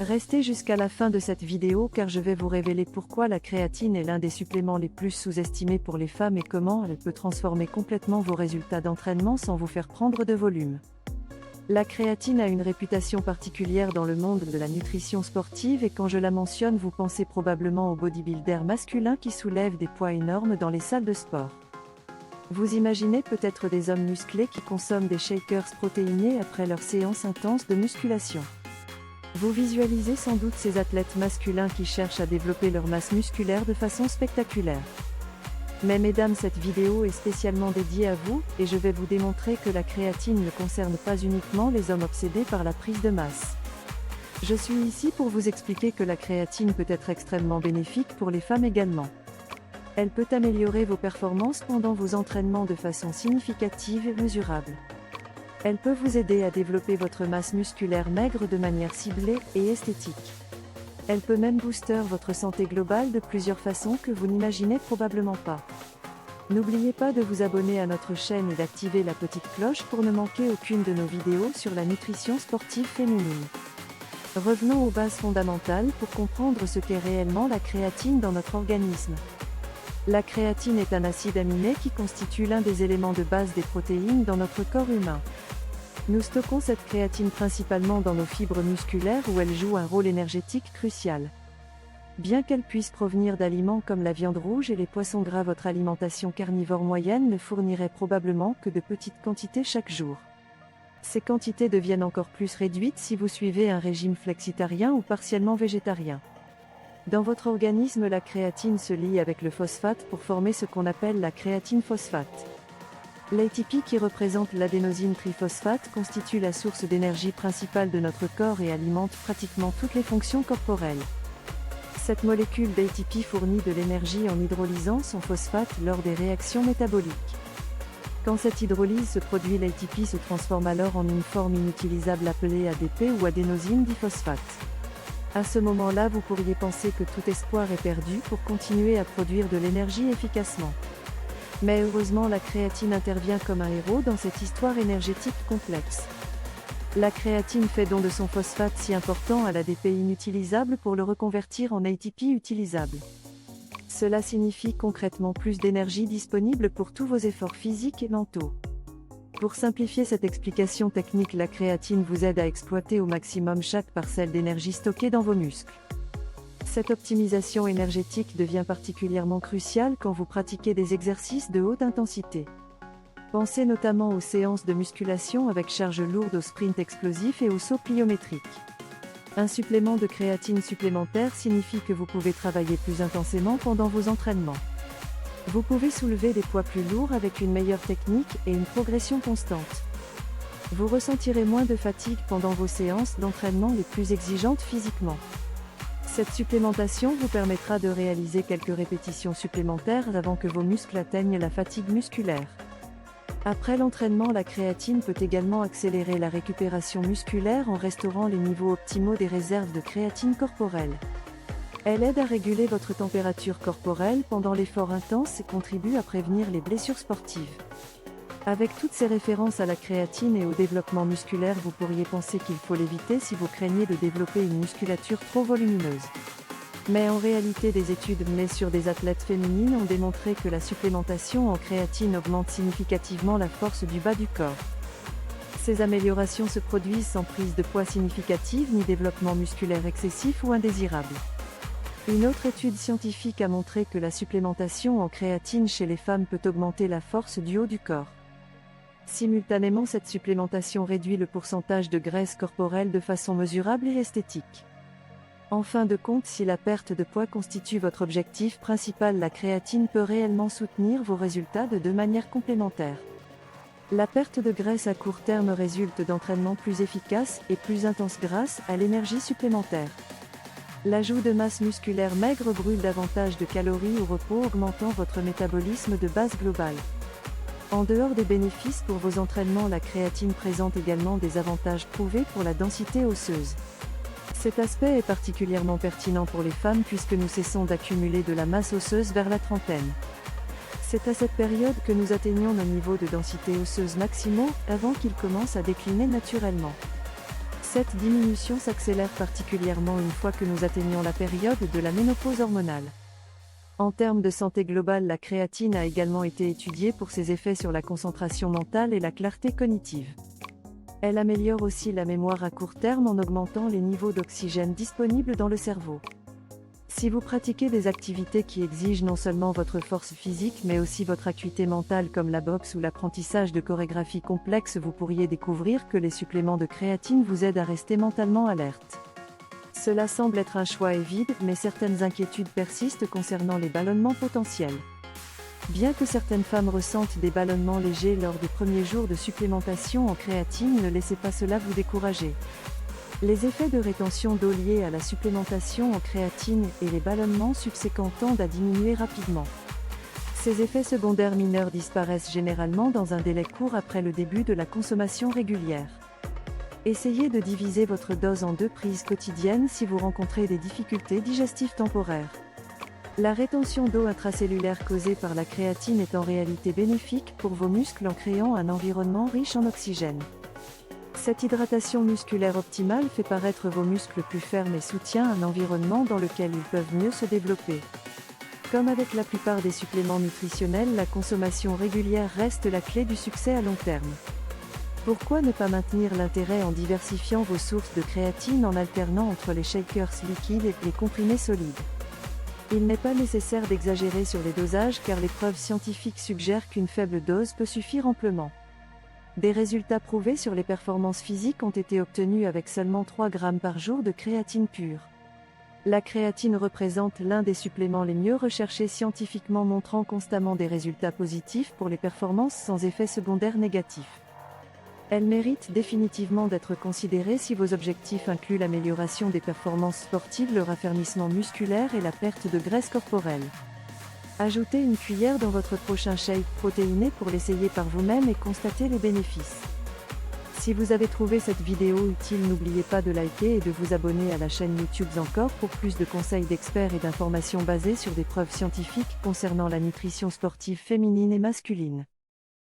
Restez jusqu'à la fin de cette vidéo car je vais vous révéler pourquoi la créatine est l'un des suppléments les plus sous-estimés pour les femmes et comment elle peut transformer complètement vos résultats d'entraînement sans vous faire prendre de volume. La créatine a une réputation particulière dans le monde de la nutrition sportive et quand je la mentionne vous pensez probablement aux bodybuilders masculins qui soulèvent des poids énormes dans les salles de sport. Vous imaginez peut-être des hommes musclés qui consomment des shakers protéinés après leur séance intense de musculation. Vous visualisez sans doute ces athlètes masculins qui cherchent à développer leur masse musculaire de façon spectaculaire. Mais mesdames, cette vidéo est spécialement dédiée à vous, et je vais vous démontrer que la créatine ne concerne pas uniquement les hommes obsédés par la prise de masse. Je suis ici pour vous expliquer que la créatine peut être extrêmement bénéfique pour les femmes également. Elle peut améliorer vos performances pendant vos entraînements de façon significative et mesurable. Elle peut vous aider à développer votre masse musculaire maigre de manière ciblée et esthétique. Elle peut même booster votre santé globale de plusieurs façons que vous n'imaginez probablement pas. N'oubliez pas de vous abonner à notre chaîne et d'activer la petite cloche pour ne manquer aucune de nos vidéos sur la nutrition sportive féminine. Revenons aux bases fondamentales pour comprendre ce qu'est réellement la créatine dans notre organisme. La créatine est un acide aminé qui constitue l'un des éléments de base des protéines dans notre corps humain. Nous stockons cette créatine principalement dans nos fibres musculaires où elle joue un rôle énergétique crucial. Bien qu'elle puisse provenir d'aliments comme la viande rouge et les poissons gras, votre alimentation carnivore moyenne ne fournirait probablement que de petites quantités chaque jour. Ces quantités deviennent encore plus réduites si vous suivez un régime flexitarien ou partiellement végétarien. Dans votre organisme, la créatine se lie avec le phosphate pour former ce qu'on appelle la créatine phosphate. L'ATP qui représente l'adénosine triphosphate constitue la source d'énergie principale de notre corps et alimente pratiquement toutes les fonctions corporelles. Cette molécule d'ATP fournit de l'énergie en hydrolysant son phosphate lors des réactions métaboliques. Quand cette hydrolyse se produit, l'ATP se transforme alors en une forme inutilisable appelée ADP ou adénosine diphosphate. À ce moment-là, vous pourriez penser que tout espoir est perdu pour continuer à produire de l'énergie efficacement. Mais heureusement, la créatine intervient comme un héros dans cette histoire énergétique complexe. La créatine fait don de son phosphate si important à l'ADP inutilisable pour le reconvertir en ATP utilisable. Cela signifie concrètement plus d'énergie disponible pour tous vos efforts physiques et mentaux. Pour simplifier cette explication technique, la créatine vous aide à exploiter au maximum chaque parcelle d'énergie stockée dans vos muscles. Cette optimisation énergétique devient particulièrement cruciale quand vous pratiquez des exercices de haute intensité. Pensez notamment aux séances de musculation avec charge lourde, aux sprints explosifs et aux sauts pliométriques. Un supplément de créatine supplémentaire signifie que vous pouvez travailler plus intensément pendant vos entraînements. Vous pouvez soulever des poids plus lourds avec une meilleure technique et une progression constante. Vous ressentirez moins de fatigue pendant vos séances d'entraînement les plus exigeantes physiquement. Cette supplémentation vous permettra de réaliser quelques répétitions supplémentaires avant que vos muscles atteignent la fatigue musculaire. Après l'entraînement, la créatine peut également accélérer la récupération musculaire en restaurant les niveaux optimaux des réserves de créatine corporelle. Elle aide à réguler votre température corporelle pendant l'effort intense et contribue à prévenir les blessures sportives. Avec toutes ces références à la créatine et au développement musculaire, vous pourriez penser qu'il faut l'éviter si vous craignez de développer une musculature trop volumineuse. Mais en réalité, des études menées sur des athlètes féminines ont démontré que la supplémentation en créatine augmente significativement la force du bas du corps. Ces améliorations se produisent sans prise de poids significative ni développement musculaire excessif ou indésirable. Une autre étude scientifique a montré que la supplémentation en créatine chez les femmes peut augmenter la force du haut du corps. Simultanément, cette supplémentation réduit le pourcentage de graisse corporelle de façon mesurable et esthétique. En fin de compte, si la perte de poids constitue votre objectif principal, la créatine peut réellement soutenir vos résultats de deux manières complémentaires. La perte de graisse à court terme résulte d'entraînements plus efficaces et plus intenses grâce à l'énergie supplémentaire. L'ajout de masse musculaire maigre brûle davantage de calories au repos, augmentant votre métabolisme de base globale. En dehors des bénéfices pour vos entraînements, la créatine présente également des avantages prouvés pour la densité osseuse. Cet aspect est particulièrement pertinent pour les femmes puisque nous cessons d'accumuler de la masse osseuse vers la trentaine. C'est à cette période que nous atteignons nos niveaux de densité osseuse maximaux, avant qu'ils commencent à décliner naturellement. Cette diminution s'accélère particulièrement une fois que nous atteignons la période de la ménopause hormonale. En termes de santé globale, la créatine a également été étudiée pour ses effets sur la concentration mentale et la clarté cognitive. Elle améliore aussi la mémoire à court terme en augmentant les niveaux d'oxygène disponibles dans le cerveau. Si vous pratiquez des activités qui exigent non seulement votre force physique mais aussi votre acuité mentale comme la boxe ou l'apprentissage de chorégraphies complexes, vous pourriez découvrir que les suppléments de créatine vous aident à rester mentalement alerte. Cela semble être un choix évident, mais certaines inquiétudes persistent concernant les ballonnements potentiels. Bien que certaines femmes ressentent des ballonnements légers lors des premiers jours de supplémentation en créatine, ne laissez pas cela vous décourager. Les effets de rétention d'eau liés à la supplémentation en créatine et les ballonnements subséquents tendent à diminuer rapidement. Ces effets secondaires mineurs disparaissent généralement dans un délai court après le début de la consommation régulière. Essayez de diviser votre dose en 2 prises quotidiennes si vous rencontrez des difficultés digestives temporaires. La rétention d'eau intracellulaire causée par la créatine est en réalité bénéfique pour vos muscles en créant un environnement riche en oxygène. Cette hydratation musculaire optimale fait paraître vos muscles plus fermes et soutient un environnement dans lequel ils peuvent mieux se développer. Comme avec la plupart des suppléments nutritionnels, la consommation régulière reste la clé du succès à long terme. Pourquoi ne pas maintenir l'intérêt en diversifiant vos sources de créatine en alternant entre les shakers liquides et les comprimés solides? Il n'est pas nécessaire d'exagérer sur les dosages car les preuves scientifiques suggèrent qu'une faible dose peut suffire amplement. Des résultats prouvés sur les performances physiques ont été obtenus avec seulement 3 grammes par jour de créatine pure. La créatine représente l'un des suppléments les mieux recherchés scientifiquement, montrant constamment des résultats positifs pour les performances sans effets secondaires négatifs. Elle mérite définitivement d'être considérée si vos objectifs incluent l'amélioration des performances sportives, le raffermissement musculaire et la perte de graisse corporelle. Ajoutez une cuillère dans votre prochain shake protéiné pour l'essayer par vous-même et constater les bénéfices. Si vous avez trouvé cette vidéo utile, n'oubliez pas de liker et de vous abonner à la chaîne YouTube Encore pour plus de conseils d'experts et d'informations basées sur des preuves scientifiques concernant la nutrition sportive féminine et masculine.